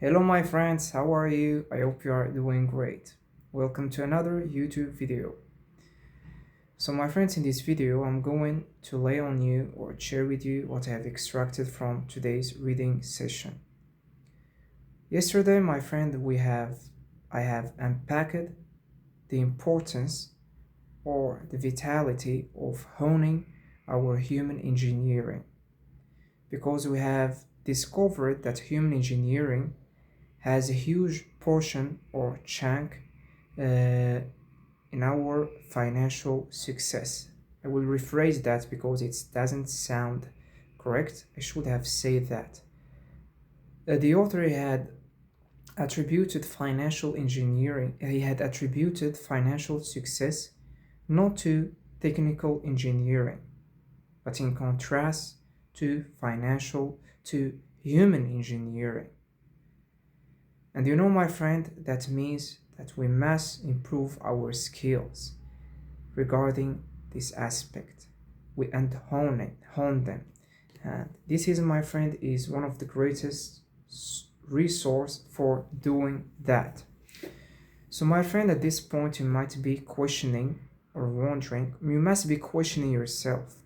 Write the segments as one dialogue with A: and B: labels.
A: Hello my friends, how are you? I hope you are doing great. Welcome to another YouTube video. So my friends, in this video I'm going to lay on you or share with you what I have extracted from today's reading session. Yesterday, my friend, I have unpacked the importance or the vitality of honing our human engineering because we have discovered that human engineering has a huge portion or chunk in our financial success. I will rephrase that because it doesn't sound correct. I should have said that. The author had attributed financial engineering, he had attributed financial success not to technical engineering, but in contrast to human engineering. And you know, my friend, that means that we must improve our skills regarding this aspect. We and hone them. And this is, my friend, is one of the greatest resource for doing that. So, my friend, at this point, you might be questioning or wondering, you must be questioning yourself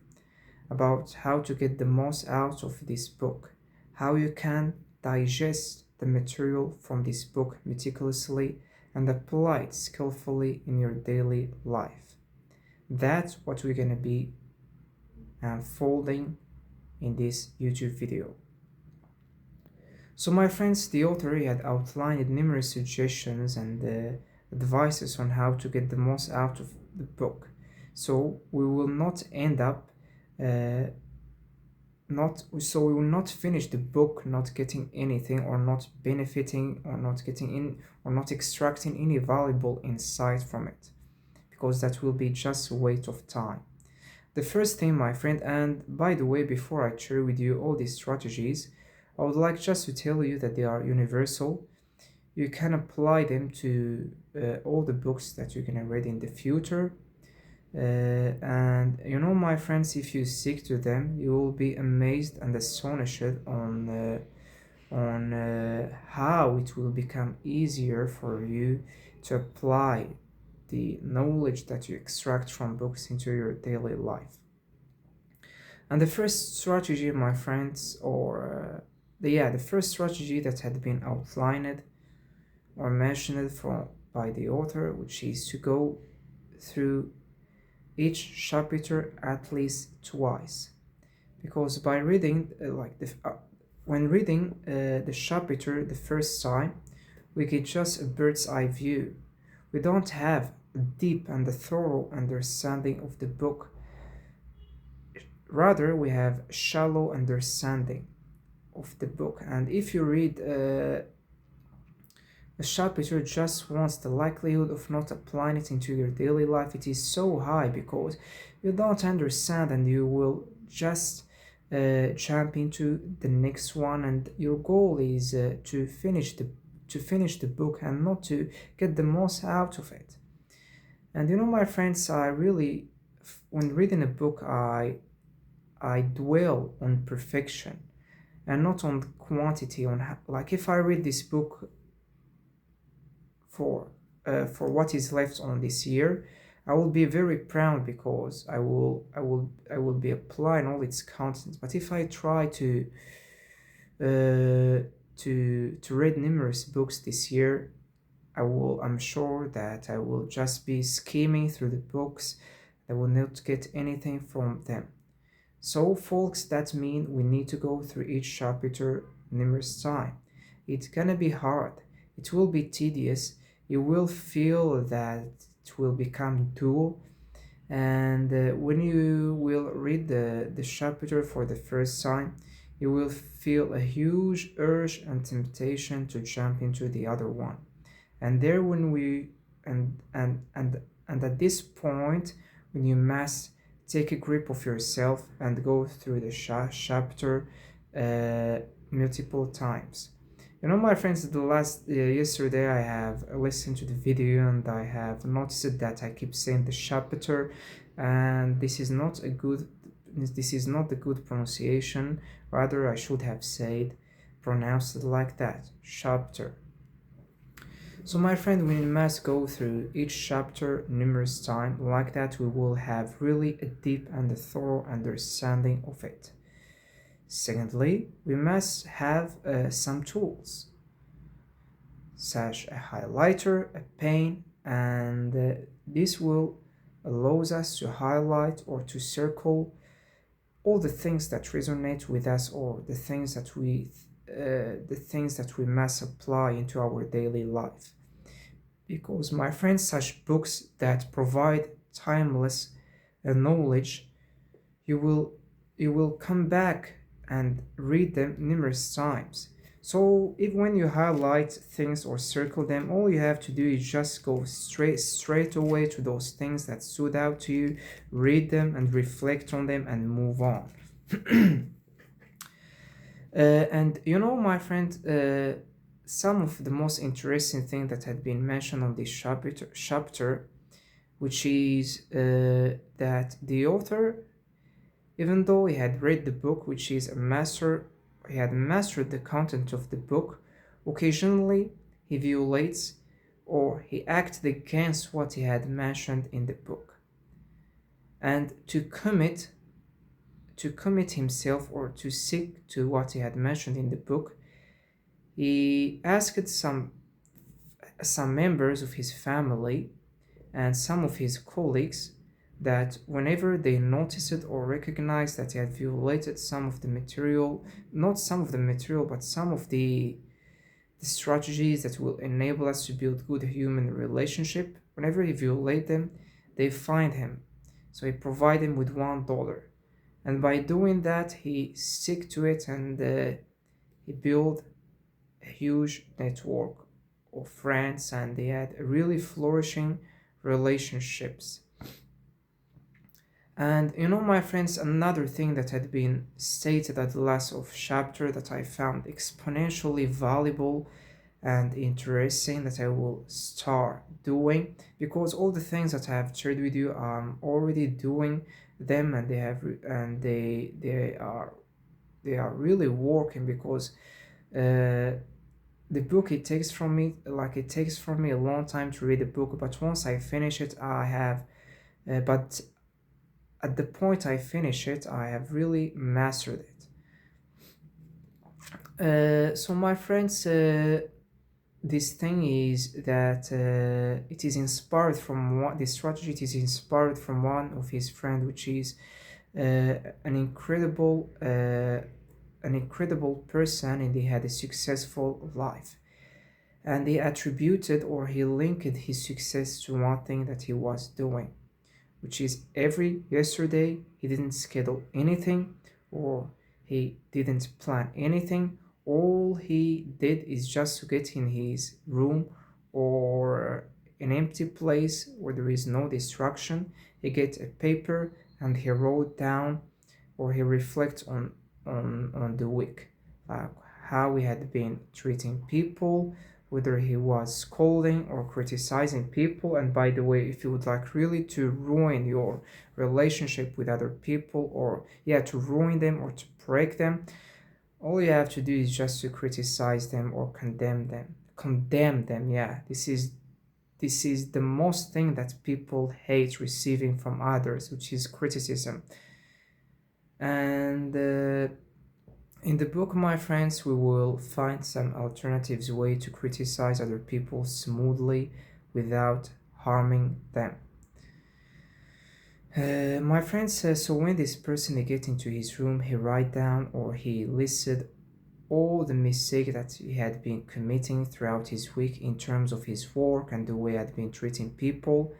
A: about how to get the most out of this book, how you can digest the material from this book meticulously and apply it skillfully in your daily life. That's what we're going to be unfolding in this YouTube video. So my friends, the author had outlined numerous suggestions and advices on how to get the most out of the book. So we will not end up uh, not so we will not finish the book not getting anything or not benefiting or not getting in or not extracting any valuable insight from it, because that will be just a waste of time. The first thing, my friend, and by the way, before I share with you all these strategies, I would like just to tell you that they are universal. You can apply them to all the books that you're gonna read in the future. And you know, my friends, if you stick to them, you will be amazed and astonished on how it will become easier for you to apply the knowledge that you extract from books into your daily life. And the first strategy, my friends, the first strategy that had been outlined or mentioned by the author, which is to go through each chapter at least twice, because by reading when reading the chapter the first time, we get just a bird's eye view. We don't have a deep and a thorough understanding of the book. Rather, we have shallow understanding of the book. And if you read a chapter just once, the likelihood of not applying it into your daily life, it is so high because you don't understand and you will just jump into the next one, and your goal is to finish the book and not to get the most out of it. And you know, my friends, I really, when reading a book, I dwell on perfection and not on quantity. Like if I read this book for what is left on this year, I will be very proud because I will be applying all its content. But if I try to read numerous books this year, I'm sure that I will just be skimming through the books. I will not get anything from them. So folks, that means we need to go through each chapter numerous times. It's gonna be hard. It will be tedious. You will feel that it will become dull. And when you will read the chapter for the first time, you will feel a huge urge and temptation to jump into the other one. And there when we and at this point, when you must take a grip of yourself and go through the chapter multiple times. You know, my friends, the last yesterday I have listened to the video and I have noticed that I keep saying the chapter, and this is not the good pronunciation. Rather, I should have said pronounced it like that, chapter. So my friend, we must go through each chapter numerous times. Like that we will have really a deep and a thorough understanding of it. Secondly, we must have some tools such a highlighter, a pen, and this will allows us to highlight or to circle all the things that resonate with us, or the things that we must apply into our daily life. Because my friends, such books that provide timeless knowledge, you will come back and read them numerous times. So if when you highlight things or circle them, all you have to do is just go straight away to those things that stood out to you, read them and reflect on them and move on. And my friend, some of the most interesting thing that had been mentioned on this chapter, which is that the author, even though he had read the book, which is he had mastered the content of the book, occasionally he violates or he acted against what he had mentioned in the book. And to commit himself or to stick to what he had mentioned in the book, he asked some members of his family and some of his colleagues that whenever they noticed or recognized that he had violated some of the material, not some of the material, but some of the strategies that will enable us to build good human relationship, whenever he violate them, they find him. So he provide him with $1. And by doing that, he stick to it, and he built a huge network of friends, and they had really flourishing relationships. And my friends, another thing that had been stated at the last of chapter that I found exponentially valuable and interesting, that I will start doing, because all the things that I have shared with you, I'm already doing them, and they are really working, because the book, it takes from me a long time to read the book, but once I finish it, I have but at the point I finish it, I have really mastered it. So my friends, this thing is that it is inspired from this strategy. It is inspired from one of his friend, which is an incredible person, and he had a successful life. And he attributed, or he linked his success to one thing that he was doing, which is yesterday he didn't schedule anything, or he didn't plan anything. All he did is just to get in his room or an empty place where there is no distraction. He get a paper and he wrote down, or he reflects on the week, how he had been treating people, whether he was scolding or criticizing people. And by the way, if you would like really to ruin your relationship with other people, or to ruin them or to break them, all you have to do is just to criticize them or condemn them. This is the most thing that people hate receiving from others, which is criticism. And in the book, my friends, we will find some alternatives way to criticize other people smoothly without harming them. My friend says, so when this person get into his room, he write down, or he listed all the mistakes that he had been committing throughout his week in terms of his work and the way he had been treating people.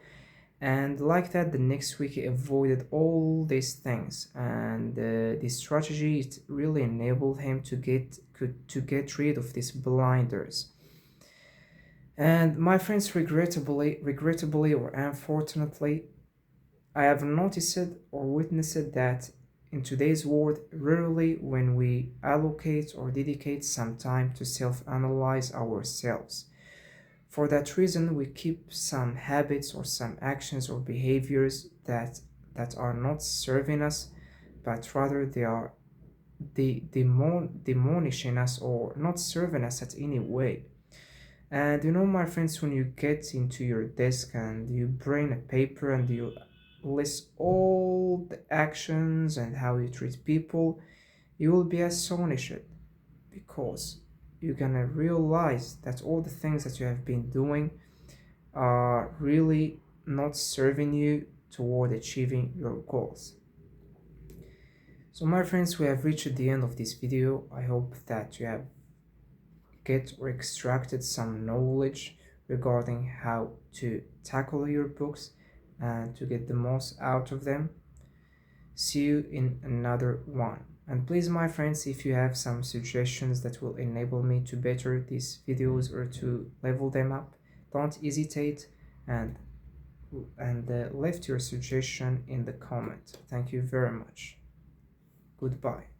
A: And like that, the next week he avoided all these things, and this strategy, it really enabled him to get rid of these blinders. And my friends, regrettably or unfortunately, I have noticed or witnessed that in today's world, rarely when we allocate or dedicate some time to self-analyze ourselves. For that reason, we keep some habits or some actions or behaviors that are not serving us, but rather demonishing us or not serving us at any way. And my friends, when you get into your desk and you bring a paper and you list all the actions and how you treat people, you will be astonished because you're gonna realize that all the things that you have been doing are really not serving you toward achieving your goals. So my friends, we have reached the end of this video. I hope that you have get or extracted some knowledge regarding how to tackle your books and to get the most out of them. See you in another one. And please, my friends, if you have some suggestions that will enable me to better these videos or to level them up, don't hesitate and left your suggestion in the comment. Thank you very much. Goodbye.